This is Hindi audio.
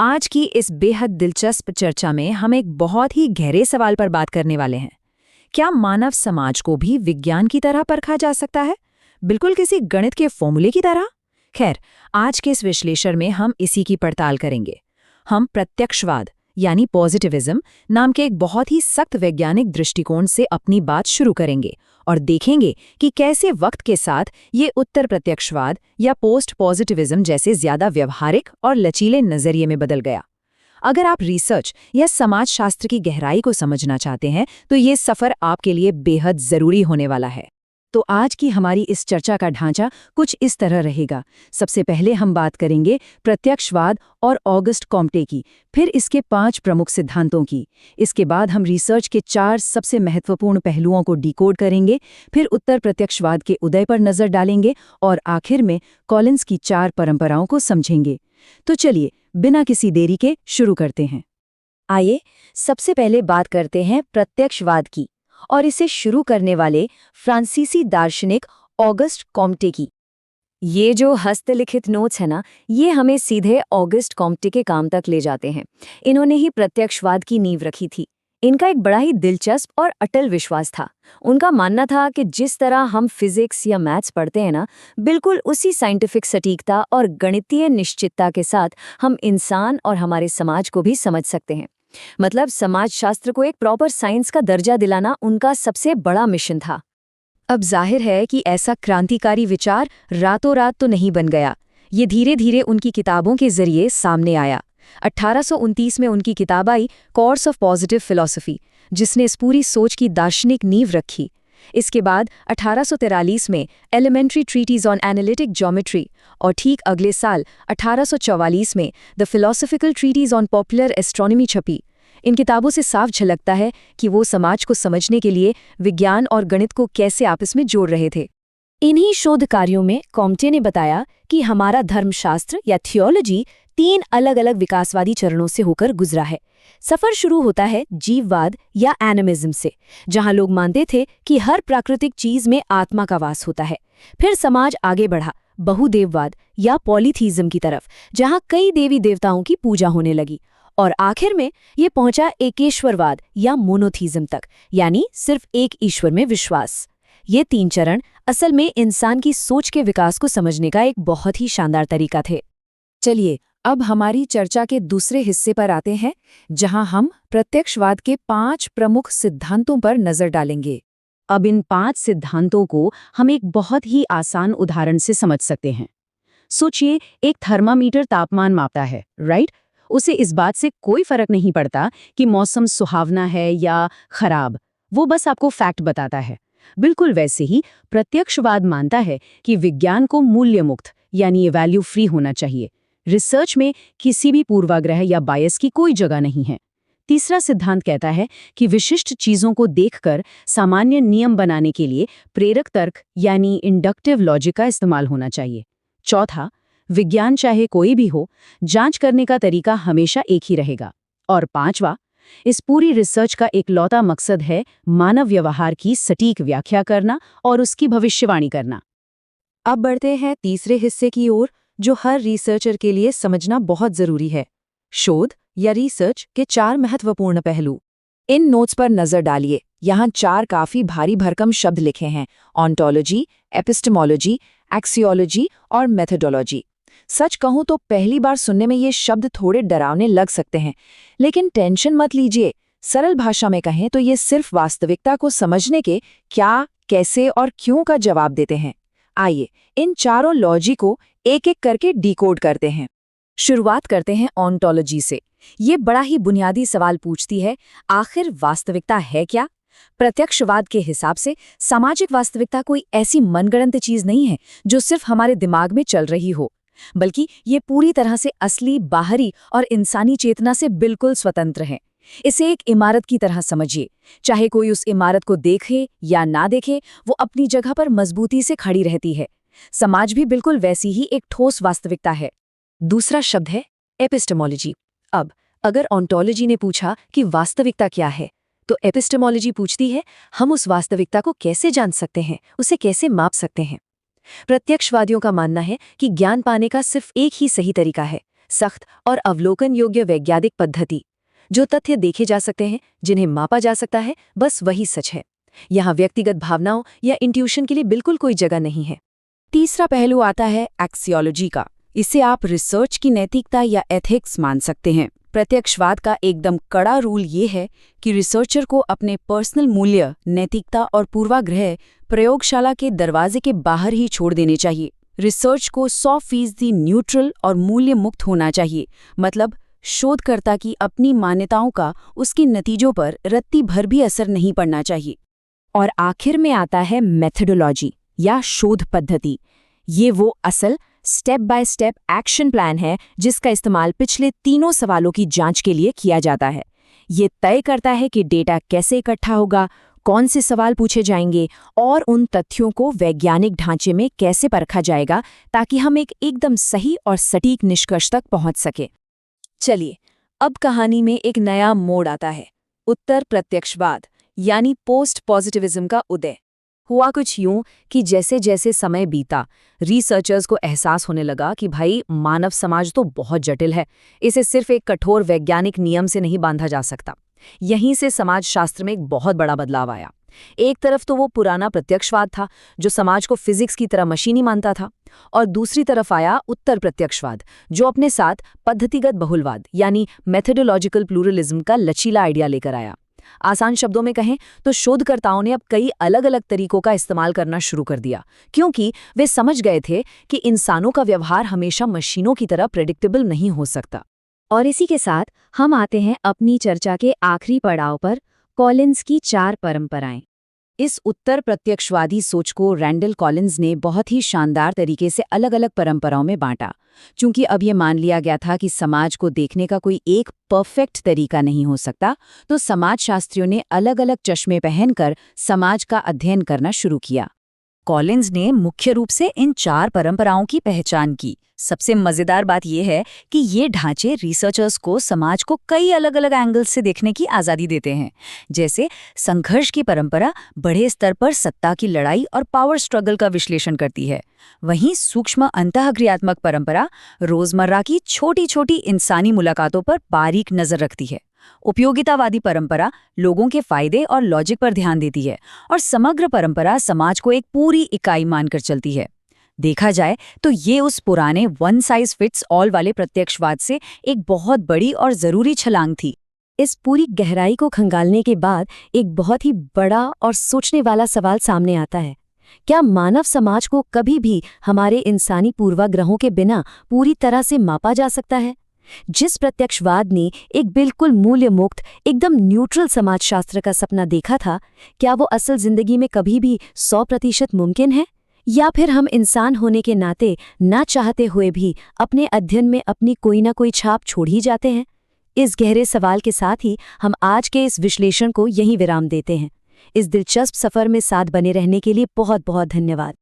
आज की इस बेहद दिलचस्प चर्चा में हम एक बहुत ही गहरे सवाल पर बात करने वाले हैं। क्या मानव समाज को भी विज्ञान की तरह परखा जा सकता है, बिल्कुल किसी गणित के फॉर्मूले की तरह? खैर, आज के इस विश्लेषण में हम इसी की पड़ताल करेंगे। हम प्रत्यक्षवाद यानी पॉजिटिविज्म नाम के एक बहुत ही सख्त वैज्ञानिक दृष्टिकोण से अपनी बात शुरू करेंगे और देखेंगे कि कैसे वक्त के साथ ये उत्तर प्रत्यक्षवाद या पोस्ट पॉजिटिविज्म जैसे ज्यादा व्यवहारिक और लचीले नजरिए में बदल गया। अगर आप रिसर्च या समाजशास्त्र की गहराई को समझना चाहते हैं तो ये सफर आपके लिए बेहद जरूरी होने वाला है। तो आज की हमारी इस चर्चा का ढांचा कुछ इस तरह रहेगा। सबसे पहले हम बात करेंगे प्रत्यक्षवाद और ऑगस्ट कॉम्टे की, फिर इसके 5 प्रमुख सिद्धांतों की। इसके बाद हम रिसर्च के 4 सबसे महत्वपूर्ण पहलुओं को डिकोड करेंगे, फिर उत्तर प्रत्यक्षवाद के उदय पर नजर डालेंगे और आखिर में कॉलिंस की 4 परंपराओं को समझेंगे। तो चलिए, बिना किसी देरी के शुरू करते हैं। आइए सबसे पहले बात करते हैं प्रत्यक्षवाद की, और इसे शुरू करने वाले फ्रांसीसी दार्शनिक ऑगस्ट कॉम्टे की। ये जो हस्तलिखित नोट्स है ना, ये हमें सीधे ऑगस्ट कॉम्टे के काम तक ले जाते हैं। इन्होंने ही प्रत्यक्षवाद की नींव रखी थी। इनका एक बड़ा ही दिलचस्प और अटल विश्वास था। उनका मानना था कि जिस तरह हम फिजिक्स या मैथ्स पढ़ते हैं ना, बिल्कुल उसी साइंटिफिक सटीकता और गणितीय निश्चितता के साथ हम इंसान और हमारे समाज को भी समझ सकते हैं। मतलब समाजशास्त्र को एक प्रॉपर साइंस का दर्जा दिलाना उनका सबसे बड़ा मिशन था। अब जाहिर है कि ऐसा क्रांतिकारी विचार रातों रात तो नहीं बन गया। ये धीरे धीरे उनकी किताबों के जरिए सामने आया। 1829 में उनकी किताब आई कोर्स ऑफ पॉजिटिव फिलॉसफी, जिसने इस पूरी सोच की दार्शनिक नींव रखी। इसके बाद 1843 में elementary treatise on analytic geometry और ठीक अगले साल 1844 में the philosophical treatise on popular astronomy छपी। इन किताबों से साफ झलकता है कि वो समाज को समझने के लिए विज्ञान और गणित को कैसे आपस में जोड़ रहे थे। इन्हीं शोध कार्यों में कॉम्टे ने बताया कि हमारा धर्मशास्त्र या थियोलॉजी 3 अलग-अलग विकासवादी चरणों से होकर गुजरा है। सफर शुरू होता है जीववाद या एनिमिज्म से, जहां लोग मानते थे कि हर प्राकृतिक चीज में आत्मा का वास होता है। फिर समाज आगे बढ़ा बहुदेववाद या पॉलीथीज्म की तरफ, जहां कई देवी देवताओं की पूजा होने लगी। और आखिर में ये पहुंचा एकेश्वरवाद या मोनोथीज्म तक, यानी सिर्फ एक ईश्वर में विश्वास। ये 3 चरण असल में इंसान की सोच के विकास को समझने का एक बहुत ही शानदार तरीका थे। चलिए, अब हमारी चर्चा के दूसरे हिस्से पर आते हैं, जहां हम प्रत्यक्षवाद के 5 प्रमुख सिद्धांतों पर नजर डालेंगे। अब इन 5 सिद्धांतों को हम एक बहुत ही आसान उदाहरण से समझ सकते हैं। सोचिए, एक थर्मामीटर तापमान मापता है, राइट? उसे इस बात से कोई फर्क नहीं पड़ता कि मौसम सुहावना है या खराब, वो बस आपको फैक्ट बताता है। बिल्कुल वैसे ही प्रत्यक्षवाद मानता है कि विज्ञान को मूल्य मुक्त यानी वैल्यू फ्री होना चाहिए। रिसर्च में किसी भी पूर्वाग्रह या बायस की कोई जगह नहीं है। तीसरा सिद्धांत कहता है कि विशिष्ट चीजों को देखकर सामान्य नियम बनाने के लिए प्रेरक तर्क यानी इंडक्टिव लॉजिक का इस्तेमाल होना चाहिए। चौथा, विज्ञान चाहे कोई भी हो, जांच करने का तरीका हमेशा एक ही रहेगा। और 5वां, इस पूरी रिसर्च का एकलौता मकसद है मानव व्यवहार की सटीक व्याख्या करना और उसकी भविष्यवाणी करना। अब बढ़ते हैं तीसरे हिस्से की ओर, जो हर रिसर्चर के लिए समझना बहुत जरूरी है। शोध या रिसर्च के 4 महत्वपूर्ण पहलू। इन नोट्स पर नजर डालिए। यहाँ 4 काफी भारी भरकम शब्द लिखे हैं: ऑन्टोलॉजी, एपिस्टेमोलॉजी, एक्सियोलॉजी और मेथोडोलॉजी। सच कहूं तो पहली बार सुनने में ये शब्द थोड़े डरावने लग सकते हैं, लेकिन टेंशन मत लीजिए। सरल भाषा में कहें तो ये सिर्फ वास्तविकता को समझने के क्या, कैसे और क्यों का जवाब देते हैं। आइए इन चारों लॉजी को एक एक करके डिकोड करते हैं। शुरुआत करते हैं ऑन्टोलॉजी से। ये बड़ा ही बुनियादी सवाल पूछती है, आखिर वास्तविकता है क्या? प्रत्यक्षवाद के हिसाब से सामाजिक वास्तविकता कोई ऐसी मनगढ़ंत चीज नहीं है जो सिर्फ हमारे दिमाग में चल रही हो, बल्कि ये पूरी तरह से असली, बाहरी और इंसानी चेतना से बिल्कुल स्वतंत्र है। इसे एक इमारत की तरह समझिए। चाहे कोई उस इमारत को देखे या ना देखे, वो अपनी जगह पर मजबूती से खड़ी रहती है। समाज भी बिल्कुल वैसी ही एक ठोस वास्तविकता है। दूसरा शब्द है एपिस्टेमोलॉजी। अब अगर ऑन्टोलॉजी ने पूछा कि वास्तविकता क्या है, तो एपिस्टेमोलॉजी पूछती है, हम उस वास्तविकता को कैसे जान सकते हैं, उसे कैसे माप सकते हैं। प्रत्यक्षवादियों का मानना है कि ज्ञान पाने का सिर्फ एक ही सही तरीका है, सख्त और अवलोकन योग्य वैज्ञानिक पद्धति। जो तथ्य देखे जा सकते हैं, जिन्हें मापा जा सकता है, बस वही सच है। यहाँ व्यक्तिगत भावनाओं या इंट्यूशन के लिए बिल्कुल कोई जगह नहीं है। तीसरा पहलू आता है एक्सियोलॉजी का। इसे आप रिसर्च की नैतिकता या एथिक्स मान सकते हैं। प्रत्यक्षवाद का एकदम कड़ा रूल ये है कि रिसर्चर को अपने पर्सनल मूल्य, नैतिकता और पूर्वाग्रह प्रयोगशाला के दरवाजे के बाहर ही छोड़ देने चाहिए। रिसर्च को 100% न्यूट्रल और मूल्य मुक्त होना चाहिए। मतलब शोधकर्ता की अपनी मान्यताओं का उसके नतीजों पर रत्ती भर भी असर नहीं पड़ना चाहिए। और आखिर में आता है मेथोडोलॉजी या शोध पद्धति। ये वो असल step by step action plan है जिसका इस्तेमाल पिछले तीनों सवालों की जांच के लिए किया जाता है। ये तय करता है कि डेटा कैसे इकट्ठा होगा, कौन से सवाल पूछे जाएंगे और उन तथ्यों को वैज्ञानिक ढांचे में कैसे परखा जाएगा ताकि हम एक एकदम सही और सटीक निष्कर्ष तक पहुंच सके। चलिए, अब कहानी में एक नया मोड़ आता है, उत्तर प्रत्यक्षवाद यानी पोस्ट पॉजिटिविज्म का उदय। हुआ कुछ यूं कि जैसे जैसे समय बीता, रिसर्चर्स को एहसास होने लगा कि भाई मानव समाज तो बहुत जटिल है, इसे सिर्फ एक कठोर वैज्ञानिक नियम से नहीं बांधा जा सकता। यहीं से समाजशास्त्र में एक बहुत बड़ा बदलाव आया। एक तरफ तो वो पुराना प्रत्यक्षवाद था जो समाज को फिजिक्स की तरह मशीनी मानता था, और दूसरी तरफ आया उत्तर प्रत्यक्षवाद जो अपने साथ पद्धतिगत बहुलवाद यानी मेथोडोलॉजिकल प्लूरलिज्म का लचीला आइडिया लेकर आया। आसान शब्दों में कहें तो शोधकर्ताओं ने अब कई अलग अलग तरीकों का इस्तेमाल करना शुरू कर दिया, क्योंकि वे समझ गए थे कि इंसानों का व्यवहार हमेशा मशीनों की तरह प्रेडिक्टेबल नहीं हो सकता। और इसी के साथ हम आते हैं अपनी चर्चा के आखिरी पड़ाव पर, कॉलिन्स की 4 परंपराएं। इस उत्तर प्रत्यक्षवादी सोच को रैंडल कॉलिन्स ने बहुत ही शानदार तरीके से अलग अलग परंपराओं में बांटा। चूंकि अब ये मान लिया गया था कि समाज को देखने का कोई एक परफेक्ट तरीका नहीं हो सकता, तो समाजशास्त्रियों ने अलग अलग चश्मे पहनकर समाज का अध्ययन करना शुरू किया। कॉलिन्स ने मुख्य रूप से इन 4 परंपराओं की पहचान की। सबसे मजेदार बात यह है कि ये ढांचे रिसर्चर्स को समाज को कई अलग अलग एंगल से देखने की आज़ादी देते हैं। जैसे संघर्ष की परंपरा बड़े स्तर पर सत्ता की लड़ाई और पावर स्ट्रगल का विश्लेषण करती है। वहीं सूक्ष्म अंतःक्रियात्मक परंपरा रोजमर्रा की छोटी छोटी इंसानी मुलाकातों पर बारीक नजर रखती है। उपयोगितावादी परंपरा लोगों के फायदे और लॉजिक पर ध्यान देती है, और समग्र परंपरा समाज को एक पूरी इकाई मानकर चलती है। देखा जाए तो ये उस पुराने वन साइज फिट्स ऑल वाले प्रत्यक्षवाद से एक बहुत बड़ी और जरूरी छलांग थी। इस पूरी गहराई को खंगालने के बाद एक बहुत ही बड़ा और सोचने वाला सवाल सामने आता है। क्या मानव समाज को कभी भी हमारे इंसानी पूर्वाग्रहों के बिना पूरी तरह से मापा जा सकता है? जिस प्रत्यक्षवाद ने एक बिल्कुल मूल्य मुक्त, एकदम न्यूट्रल समाजशास्त्र का सपना देखा था, क्या वो असल जिंदगी में कभी भी 100% मुमकिन है? या फिर हम इंसान होने के नाते ना चाहते हुए भी अपने अध्ययन में अपनी कोई ना कोई छाप छोड़ ही जाते हैं? इस गहरे सवाल के साथ ही हम आज के इस विश्लेषण को यहीं विराम देते हैं। इस दिलचस्प सफर में साथ बने रहने के लिए बहुत बहुत धन्यवाद।